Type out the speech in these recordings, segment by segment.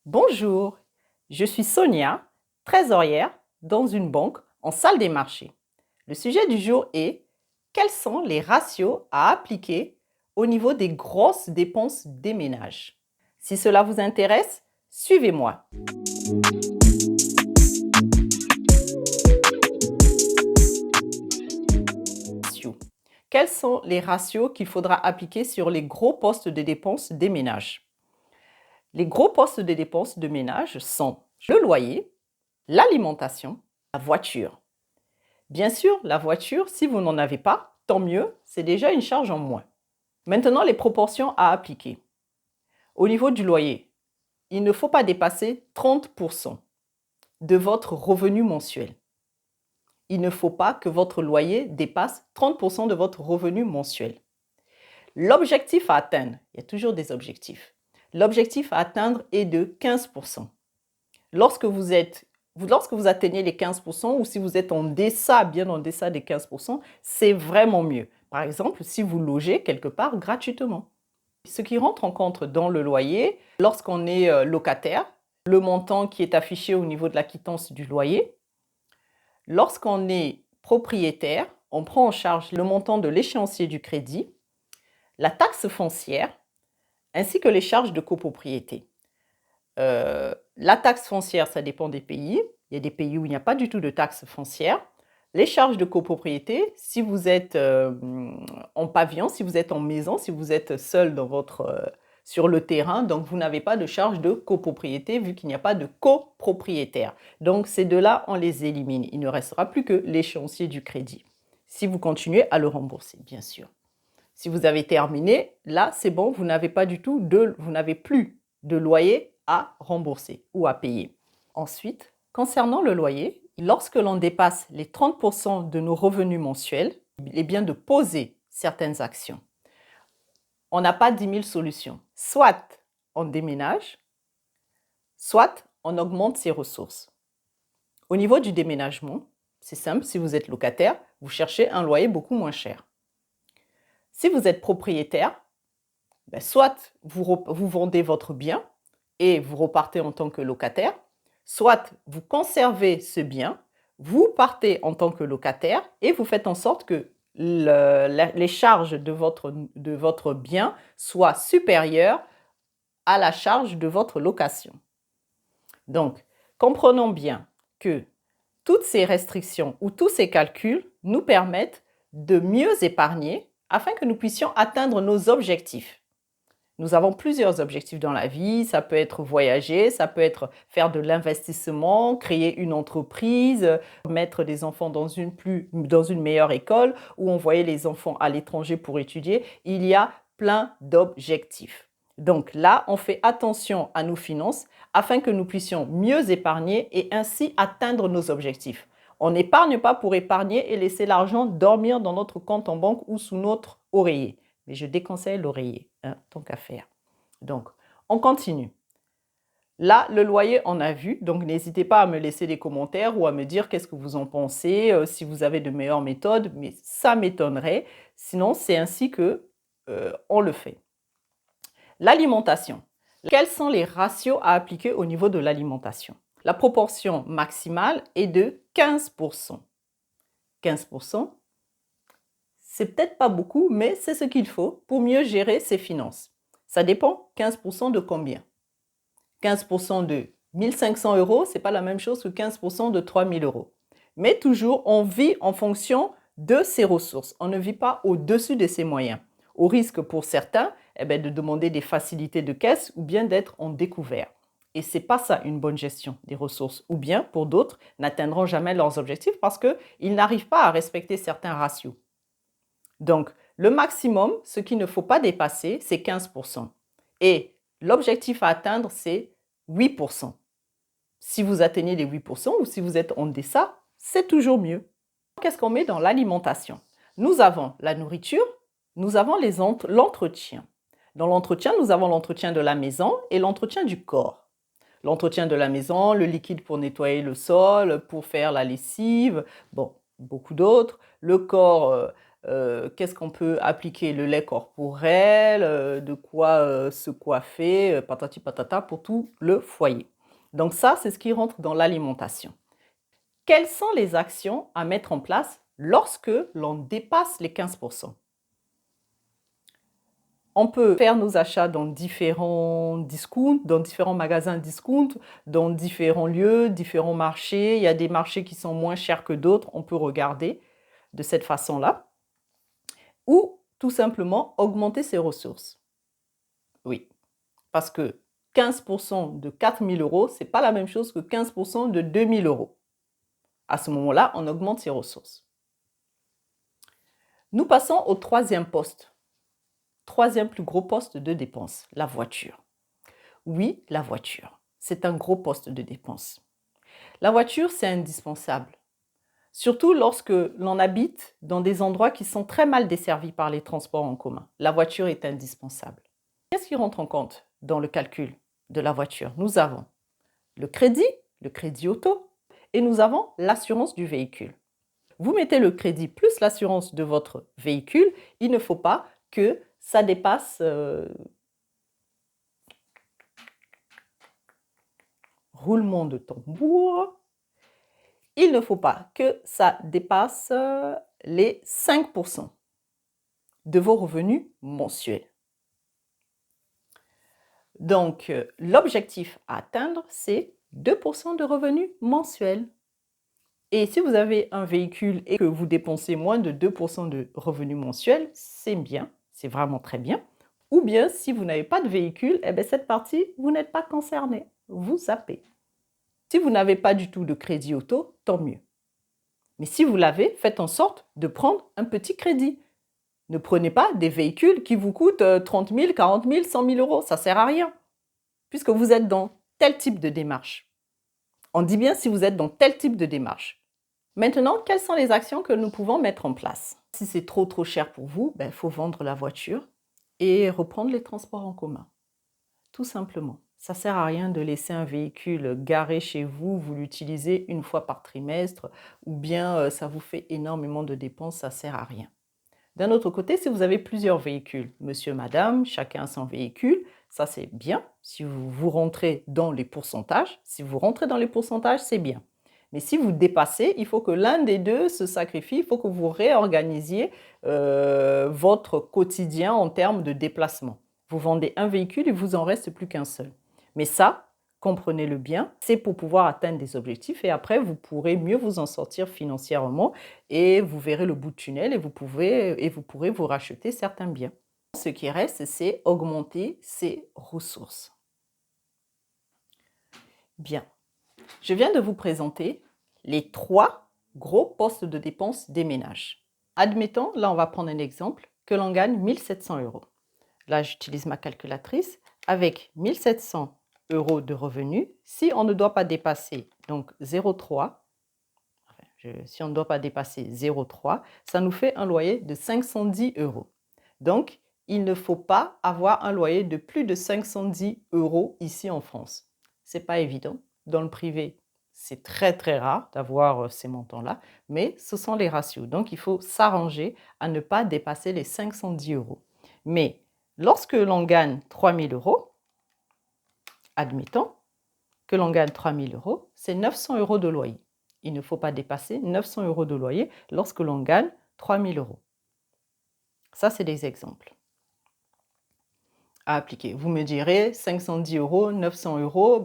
Bonjour, je suis Sonia, trésorière dans une banque en salle des marchés. Le sujet du jour est: quels sont les ratios à appliquer au niveau des grosses dépenses des ménages? Si cela vous intéresse, suivez-moi. Quels sont les ratios qu'il faudra appliquer sur les gros postes de dépenses des ménages? Les gros postes de dépenses de ménage sont le loyer, l'alimentation, la voiture. Bien sûr, la voiture, si vous n'en avez pas, tant mieux, c'est déjà une charge en moins. Maintenant, les proportions à appliquer. Au niveau du loyer, il ne faut pas dépasser 30% de votre revenu mensuel. Il ne faut pas que votre loyer dépasse 30% de votre revenu mensuel. L'objectif à atteindre, il y a toujours des objectifs. L'objectif à atteindre est de 15%. Lorsque vous atteignez les 15% ou si vous êtes en deçà, bien en deçà des 15%, c'est vraiment mieux. Par exemple, si vous logez quelque part gratuitement. Ce qui rentre en compte dans le loyer, lorsqu'on est locataire, le montant qui est affiché au niveau de la quittance du loyer. Lorsqu'on est propriétaire, on prend en charge le montant de l'échéancier du crédit, la taxe foncière, ainsi que les charges de copropriété. La taxe foncière, ça dépend des pays. Il y a des pays où il n'y a pas du tout de taxe foncière. Les charges de copropriété, si vous êtes en pavillon, si vous êtes en maison, si vous êtes seul sur le terrain, donc vous n'avez pas de charge de copropriété vu qu'il n'y a pas de copropriétaire. Donc ces deux-là, on les élimine. Il ne restera plus que l'échéancier du crédit. Si vous continuez à le rembourser, bien sûr. Si vous avez terminé, là, c'est bon, vous n'avez plus de loyer à rembourser ou à payer. Ensuite, concernant le loyer, lorsque l'on dépasse les 30% de nos revenus mensuels, il est bien de poser certaines actions. On n'a pas 10 000 solutions. Soit on déménage, soit on augmente ses ressources. Au niveau du déménagement, c'est simple, si vous êtes locataire, vous cherchez un loyer beaucoup moins cher. Si vous êtes propriétaire, soit vous vendez votre bien et vous repartez en tant que locataire, soit vous conservez ce bien, vous partez en tant que locataire et vous faites en sorte que les charges de votre bien soient supérieures à la charge de votre location. Donc, comprenons bien que toutes ces restrictions ou tous ces calculs nous permettent de mieux épargner afin que nous puissions atteindre nos objectifs. Nous avons plusieurs objectifs dans la vie. Ça peut être voyager, ça peut être faire de l'investissement, créer une entreprise, mettre des enfants dans une meilleure école ou envoyer les enfants à l'étranger pour étudier. Il y a plein d'objectifs. Donc là, on fait attention à nos finances afin que nous puissions mieux épargner et ainsi atteindre nos objectifs. On n'épargne pas pour épargner et laisser l'argent dormir dans notre compte en banque ou sous notre oreiller. Mais je déconseille l'oreiller, tant qu'à faire. Donc, on continue. Là, le loyer, on a vu. Donc, n'hésitez pas à me laisser des commentaires ou à me dire qu'est-ce que vous en pensez, si vous avez de meilleures méthodes. Mais ça m'étonnerait. Sinon, c'est ainsi que on le fait. L'alimentation. Quels sont les ratios à appliquer au niveau de l'alimentation? La proportion maximale est de 15%. 15%, c'est peut-être pas beaucoup, mais c'est ce qu'il faut pour mieux gérer ses finances. Ça dépend, 15% de combien? 15% de 1 500 €, ce n'est pas la même chose que 15% de 3 000 €. Mais toujours, on vit en fonction de ses ressources. On ne vit pas au-dessus de ses moyens. Au risque pour certains de demander des facilités de caisse ou bien d'être en découvert. Et ce n'est pas ça une bonne gestion des ressources. Ou bien, pour d'autres, n'atteindront jamais leurs objectifs parce qu'ils n'arrivent pas à respecter certains ratios. Donc, le maximum, ce qu'il ne faut pas dépasser, c'est 15%. Et l'objectif à atteindre, c'est 8%. Si vous atteignez les 8% ou si vous êtes en deçà, c'est toujours mieux. Qu'est-ce qu'on met dans l'alimentation? Nous avons la nourriture, nous avons l'entretien. Dans l'entretien, nous avons l'entretien de la maison et l'entretien du corps. L'entretien de la maison, le liquide pour nettoyer le sol, pour faire la lessive, bon, beaucoup d'autres. Le corps, qu'est-ce qu'on peut appliquer? Le lait corporel, de quoi se coiffer, patati patata pour tout le foyer. Donc ça, c'est ce qui rentre dans l'alimentation. Quelles sont les actions à mettre en place lorsque l'on dépasse les 15%? On peut faire nos achats dans différents discounts, dans différents magasins discount, dans différents lieux, différents marchés. Il y a des marchés qui sont moins chers que d'autres. On peut regarder de cette façon-là. Ou tout simplement augmenter ses ressources. Oui, parce que 15% de 4 000 euros, ce n'est pas la même chose que 15% de 2 000 euros. À ce moment-là, on augmente ses ressources. Nous passons au troisième poste. Troisième plus gros poste de dépense, la voiture. Oui, la voiture, c'est un gros poste de dépense. La voiture, c'est indispensable. Surtout lorsque l'on habite dans des endroits qui sont très mal desservis par les transports en commun. La voiture est indispensable. Qu'est-ce qui rentre en compte dans le calcul de la voiture? Nous avons le crédit auto, et nous avons l'assurance du véhicule. Vous mettez le crédit plus l'assurance de votre véhicule, il ne faut pas que ça dépasse, roulement de tambour, il ne faut pas que ça dépasse les 5% de vos revenus mensuels. Donc, l'objectif à atteindre, c'est 2% de revenus mensuels. Et si vous avez un véhicule et que vous dépensez moins de 2% de revenus mensuels, c'est bien, c'est vraiment très bien. Ou bien, si vous n'avez pas de véhicule, eh bien, cette partie, vous n'êtes pas concerné, vous zappez. Si vous n'avez pas du tout de crédit auto, tant mieux. Mais si vous l'avez, faites en sorte de prendre un petit crédit. Ne prenez pas des véhicules qui vous coûtent 30 000, 40 000, 100 000 euros. Ça ne sert à rien, puisque vous êtes dans tel type de démarche. On dit bien si vous êtes dans tel type de démarche. Maintenant, quelles sont les actions que nous pouvons mettre en place? Si c'est trop cher pour vous, il faut vendre la voiture et reprendre les transports en commun. Tout simplement. Ça ne sert à rien de laisser un véhicule garé chez vous, vous l'utilisez une fois par trimestre, ou bien ça vous fait énormément de dépenses, ça ne sert à rien. D'un autre côté, si vous avez plusieurs véhicules, monsieur, madame, chacun son véhicule, ça c'est bien. Si vous rentrez dans les pourcentages, c'est bien. Mais si vous dépassez, il faut que l'un des deux se sacrifie, il faut que vous réorganisiez votre quotidien en termes de déplacement. Vous vendez un véhicule, il vous en reste plus qu'un seul. Mais ça, comprenez-le bien, c'est pour pouvoir atteindre des objectifs et après, vous pourrez mieux vous en sortir financièrement et vous verrez le bout de tunnel et vous pourrez vous racheter certains biens. Ce qui reste, c'est augmenter ses ressources. Bien. Je viens de vous présenter les 3 gros postes de dépenses des ménages. Admettons, là on va prendre un exemple, que l'on gagne 1 700 euros. Là, j'utilise ma calculatrice. Avec 1 700 euros de revenus, si on ne doit pas dépasser donc 0,3, si on ne doit pas dépasser 0,3, ça nous fait un loyer de 510 euros. Donc, il ne faut pas avoir un loyer de plus de 510 euros ici en France. Ce n'est pas évident. Dans le privé, c'est très rare d'avoir ces montants-là, mais ce sont les ratios. Donc, il faut s'arranger à ne pas dépasser les 510 euros. Mais lorsque l'on gagne 3 000 euros, admettons que l'on gagne 3 000 euros, c'est 900 euros de loyer. Il ne faut pas dépasser 900 euros de loyer lorsque l'on gagne 3 000 euros. Ça, c'est des exemples à appliquer. Vous me direz, 510 euros, 900 euros,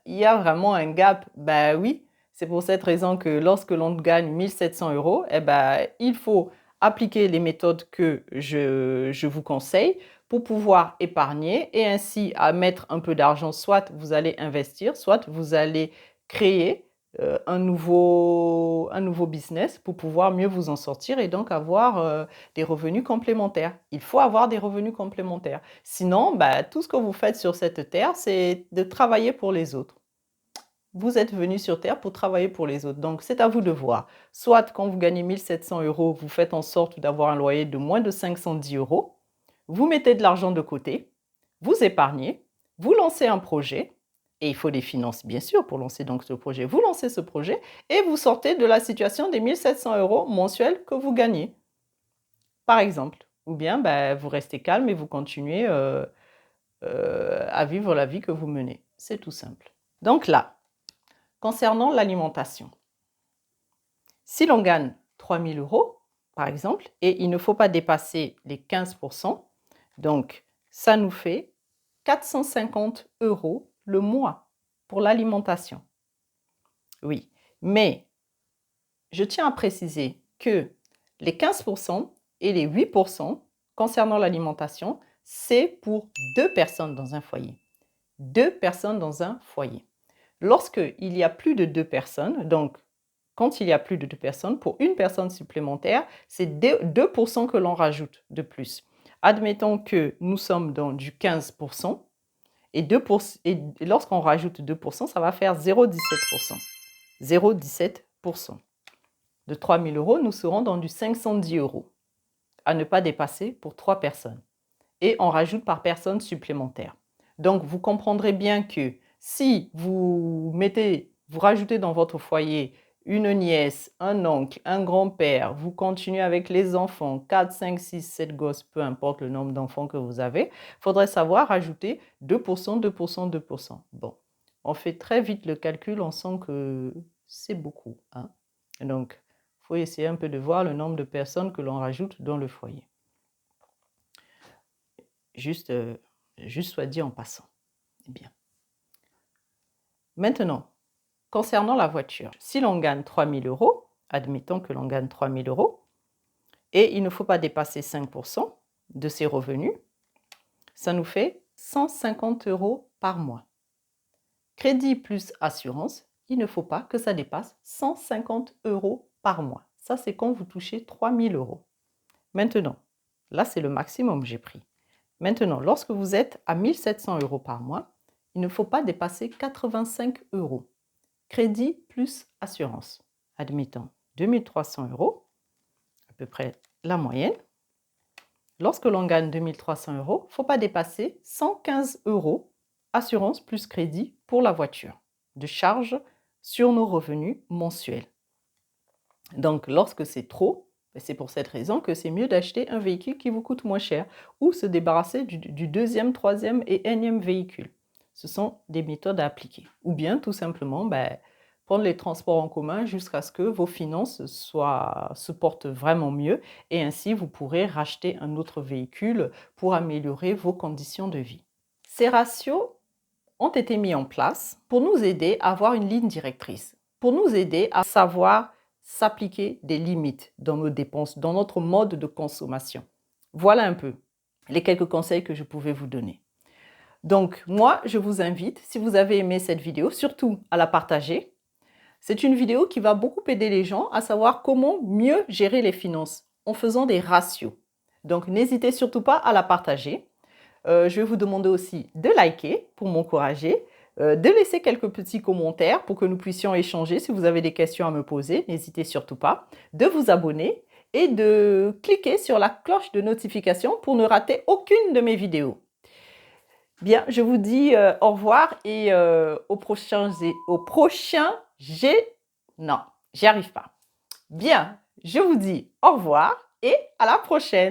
il y a vraiment un gap. Oui, c'est pour cette raison que lorsque l'on gagne 1 700 euros, il faut appliquer les méthodes que je vous conseille pour pouvoir épargner et ainsi à mettre un peu d'argent, soit vous allez investir, soit vous allez créer un nouveau business pour pouvoir mieux vous en sortir et donc avoir des revenus complémentaires. Il faut avoir des revenus complémentaires. Sinon, tout ce que vous faites sur cette terre, c'est de travailler pour les autres. Vous êtes venu sur terre pour travailler pour les autres. Donc, c'est à vous de voir. Soit quand vous gagnez 1 700 euros, vous faites en sorte d'avoir un loyer de moins de 510 euros. Vous mettez de l'argent de côté, vous épargnez, vous lancez un projet, et il faut des finances bien sûr pour lancer donc ce projet. Vous lancez ce projet et vous sortez de la situation des 1 700 euros mensuels que vous gagnez. par exemple. Ou bien, vous restez calme et vous continuez à vivre la vie que vous menez. C'est tout simple. Donc là, concernant l'alimentation, si l'on gagne 3 000 €, par exemple, et il ne faut pas dépasser les 15%, donc ça nous fait 450 € le mois pour l'alimentation. Oui, mais je tiens à préciser que les 15% et les 8% concernant l'alimentation, c'est pour 2 personnes dans un foyer. 2 personnes dans un foyer. Lorsqu'il y a plus de 2 personnes, donc quand il y a plus de 2 personnes, pour une personne supplémentaire, c'est 2% que l'on rajoute de plus. Admettons que nous sommes dans du 15% et lorsqu'on rajoute 2%, ça va faire 0,17%. 0,17%. De 3 000 €, nous serons dans du 510 € à ne pas dépasser pour 3 personnes. Et on rajoute par personne supplémentaire. Donc, vous comprendrez bien que si vous rajoutez dans votre foyer une nièce, un oncle, un grand-père, vous continuez avec les enfants, 4, 5, 6, 7 gosses, peu importe le nombre d'enfants que vous avez, il faudrait savoir rajouter 2%, 2%, 2%. Bon, on fait très vite le calcul, on sent que c'est beaucoup, hein. Donc, il faut essayer un peu de voir le nombre de personnes que l'on rajoute dans le foyer. Juste soit dit en passant. Bien. Maintenant, concernant la voiture, si l'on gagne 3 000 €, admettons que l'on gagne 3 000 €, et il ne faut pas dépasser 5% de ses revenus, ça nous fait 150 € par mois. Crédit plus assurance, il ne faut pas que ça dépasse 150 € par mois. Ça, c'est quand vous touchez 3 000 €. Maintenant, là, c'est le maximum que j'ai pris. Maintenant, lorsque vous êtes à 1 700 € par mois, il ne faut pas dépasser 85 €. Crédit plus assurance. Admettons 2 300 €, à peu près la moyenne. Lorsque l'on gagne 2 300 €, il ne faut pas dépasser 115 €, assurance plus crédit pour la voiture, de charge sur nos revenus mensuels. Donc, lorsque c'est trop, c'est pour cette raison que c'est mieux d'acheter un véhicule qui vous coûte moins cher ou se débarrasser du deuxième, troisième et énième véhicule. Ce sont des méthodes à appliquer. Ou bien, tout simplement, prendre les transports en commun jusqu'à ce que vos finances se portent vraiment mieux et ainsi, vous pourrez racheter un autre véhicule pour améliorer vos conditions de vie. Ces ratios ont été mis en place pour nous aider à avoir une ligne directrice, pour nous aider à savoir s'appliquer des limites dans nos dépenses, dans notre mode de consommation. Voilà un peu les quelques conseils que je pouvais vous donner. Donc, moi, je vous invite, si vous avez aimé cette vidéo, surtout à la partager. C'est une vidéo qui va beaucoup aider les gens à savoir comment mieux gérer les finances en faisant des ratios. Donc, n'hésitez surtout pas à la partager. Je vais vous demander aussi de liker pour m'encourager, de laisser quelques petits commentaires pour que nous puissions échanger. Si vous avez des questions à me poser, n'hésitez surtout pas, de vous abonner et de cliquer sur la cloche de notification pour ne rater aucune de mes vidéos. Bien, je vous dis au revoir et au prochain non, j'y arrive pas. Bien, je vous dis au revoir et à la prochaine.